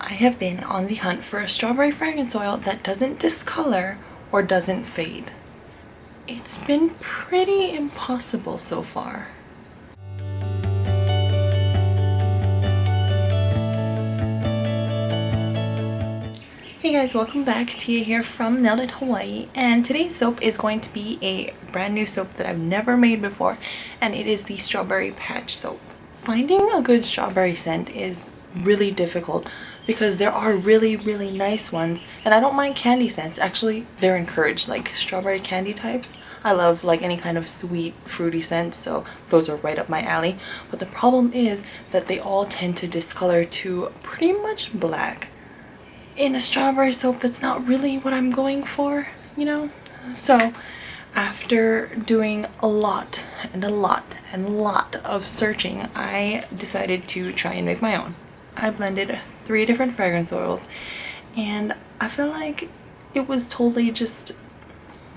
I have been on the hunt for a strawberry fragrance oil that doesn't discolor or doesn't fade. It's been pretty impossible so far. Hey guys, welcome back. Tia here from Nailed It Hawaii, and today's soap is going to be a brand new soap that I've never made before, and it is the Strawberry Patch soap. Finding a good strawberry scent is really difficult because there are really nice ones, and I don't mind candy scents. Actually, they're encouraged, like strawberry candy types. I love like any kind of sweet fruity scents, so those are right up my alley. But the problem is that they all tend to discolor to pretty much black. In a strawberry soap, that's not really what I'm going for, you know? So after doing a lot of searching, I decided to try and make my own. I blended 3 different fragrance oils, and I feel like it was totally just,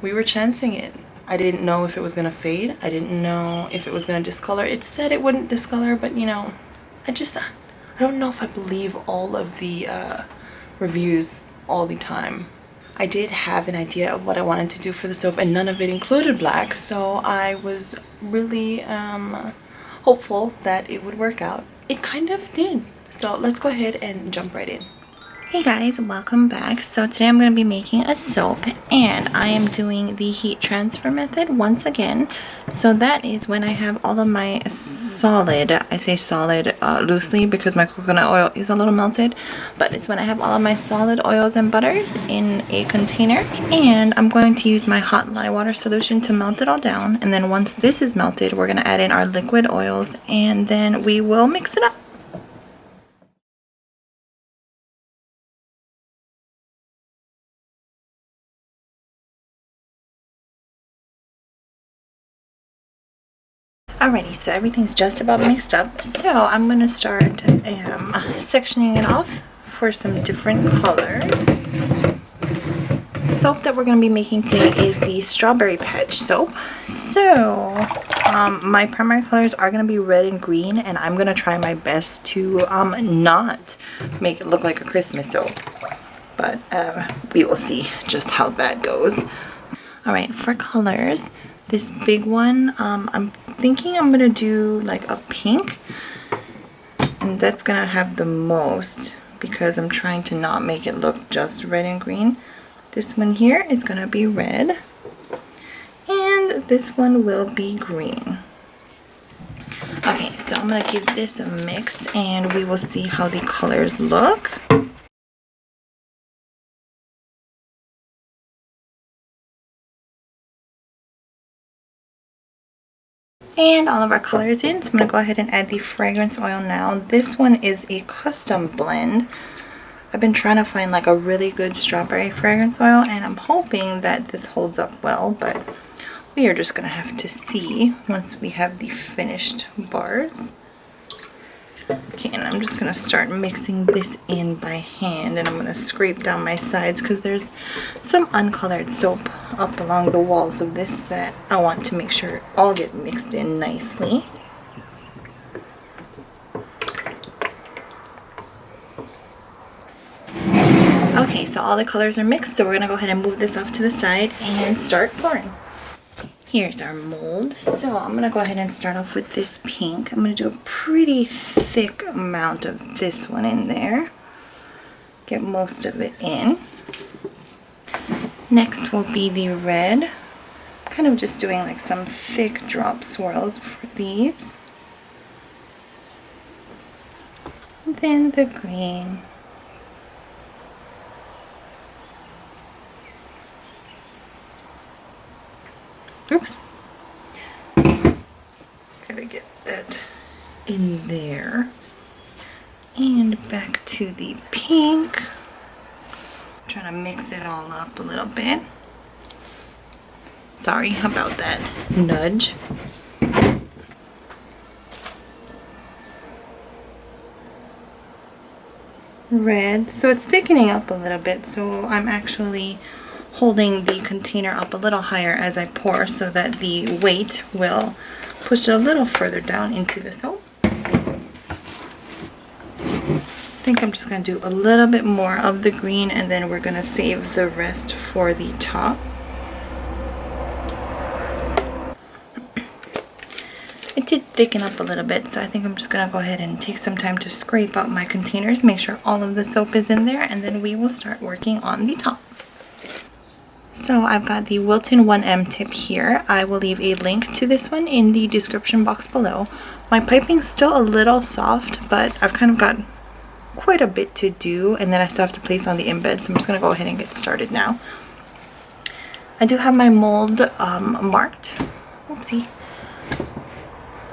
we were chancing it. I didn't know if it was gonna fade. I didn't know if it was gonna discolor. It said it wouldn't discolor, but you know, I don't know if I believe all of the reviews all the time. I did have an idea of what I wanted to do for the soap, and none of it included black, so I was really hopeful that it would work out. It kind of did. So let's go ahead and jump right in. Hey guys, welcome back. So today I'm going to be making a soap, and I am doing the heat transfer method once again. So that is when I have all of my solid, I say solid loosely because my coconut oil is a little melted, but it's when I have all of my solid oils and butters in a container, and I'm going to use my hot lye water solution to melt it all down. And then once this is melted, we're going to add in our liquid oils, and then we will mix it up. Alrighty, so everything's just about mixed up. So I'm going to start sectioning it off for some different colors. The soap that we're going to be making today is the Strawberry Patch soap. So my primary colors are going to be red and green, and I'm going to try my best to not make it look like a Christmas soap. But we will see just how that goes. Alright, for colors, this big one, I'm thinking I'm gonna do like a pink, and that's gonna have the most because I'm trying to not make it look just red and green. This one here is gonna be red, and this one will be green. Okay, so I'm gonna give this a mix, and we will see how the colors look. And all of our colors in, so I'm going to go ahead and add the fragrance oil now. This one is a custom blend. I've been trying to find like a really good strawberry fragrance oil, and I'm hoping that this holds up well, but we are just going to have to see once we have the finished bars. Okay, and I'm just going to start mixing this in by hand, and I'm going to scrape down my sides because there's some uncolored soap up along the walls of this that I want to make sure all get mixed in nicely. Okay, so all the colors are mixed, so we're going to go ahead and move this off to the side and start pouring. Here's our mold. So I'm going to go ahead and start off with this pink. I'm going to do a pretty thick amount of this one in there. Get most of it in. Next will be the red. Kind of just doing like some thick drop swirls for these. And then the green. Oops. Gotta get that in there. And back to the pink. Trying to mix it all up a little bit. Sorry about that nudge. Red. So it's thickening up a little bit, so I'm actually holding the container up a little higher as I pour so that the weight will push it a little further down into the soap. think I'm just going to do a little bit more of the green, and then we're going to save the rest for the top. It did thicken up a little bit, so I think I'm just going to go ahead and take some time to scrape out my containers, make sure all of the soap is in there, and then we will start working on the top. So I've got the Wilton 1M tip here. I will leave a link to this one in the description box below. My piping's still a little soft, but I've kind of got quite a bit to do, and then I still have to place on the embed, so I'm just going to go ahead and get started now. I do have my mold marked. Oopsie.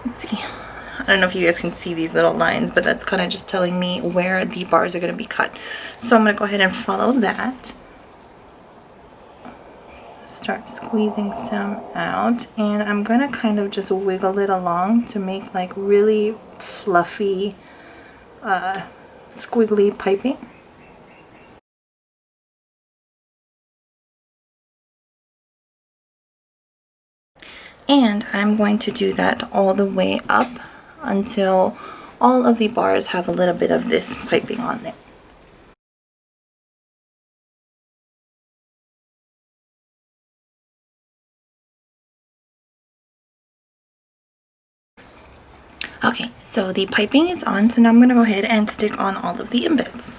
Let's see. I don't know if you guys can see these little lines, but that's kind of just telling me where the bars are going to be cut. So I'm going to go ahead and follow that. Start squeezing some out, and I'm going to kind of just wiggle it along to make like really fluffy squiggly piping. And I'm going to do that all the way up until all of the bars have a little bit of this piping on it. Okay, so the piping is on, so now I'm going to go ahead and stick on all of the embeds.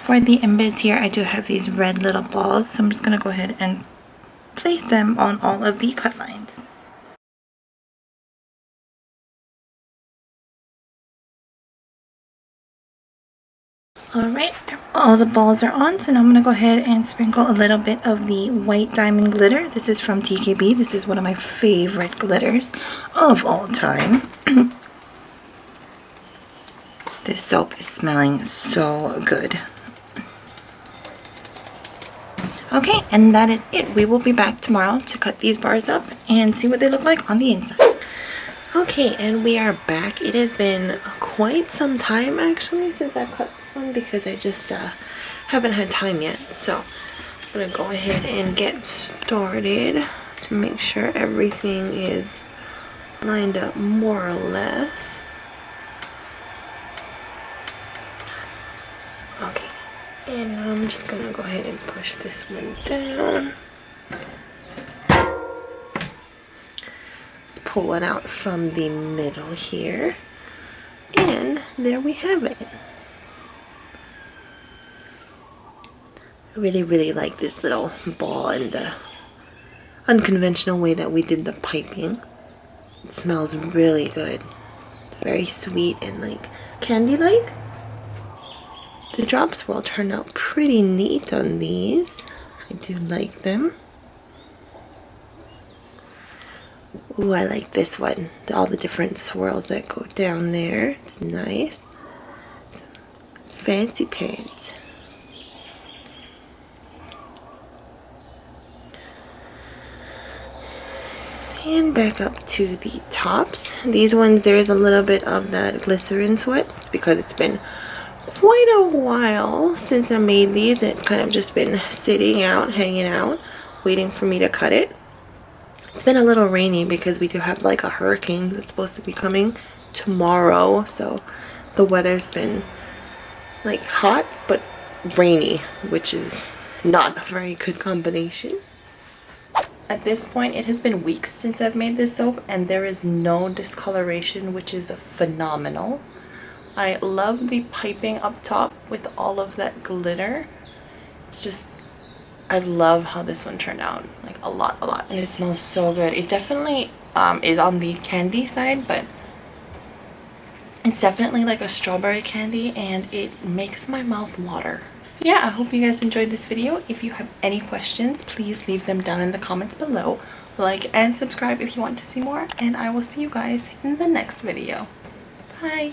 For the embeds here, I do have these red little balls, so I'm just going to go ahead and place them on all of the cut lines. Alright, all the balls are on, so now I'm going to go ahead and sprinkle a little bit of the white diamond glitter. This is from TKB. This is one of my favorite glitters of all time. This soap is smelling so good. Okay, and that is it. We will be back tomorrow to cut these bars up and see what they look like on the inside. Okay, and we are back. It has been quite some time actually since I've cut this one because I just haven't had time yet. So I'm going to go ahead and get started to make sure everything is lined up more or less. Okay, and I'm just going to go ahead and push this one down. Let's pull one out from the middle here. And there we have it. I really like this little ball and the unconventional way that we did the piping. It smells really good. Very sweet and like candy-like. The drop swirl turned out pretty neat on these. I do like them. Ooh, I like this one. All the different swirls that go down there. It's nice. Fancy pants. And back up to the tops. These ones, there's a little bit of that glycerin sweat. It's because it's been quite a while since I made these, and it's kind of just been sitting out, hanging out, waiting for me to cut it. It's been a little rainy because we do have like a hurricane that's supposed to be coming tomorrow, so the weather's been like hot but rainy, which is not a very good combination. At this point, it has been weeks since I've made this soap, and there is no discoloration, which is phenomenal. I love the piping up top with all of that glitter. It's just, I love how this one turned out, like a lot, and it smells so good. It definitely is on the candy side, but it's definitely like a strawberry candy, and it makes my mouth water. Yeah, I hope you guys enjoyed this video. If you have any questions, please leave them down in the comments below. Like and subscribe if you want to see more, and I will see you guys in the next video. Bye!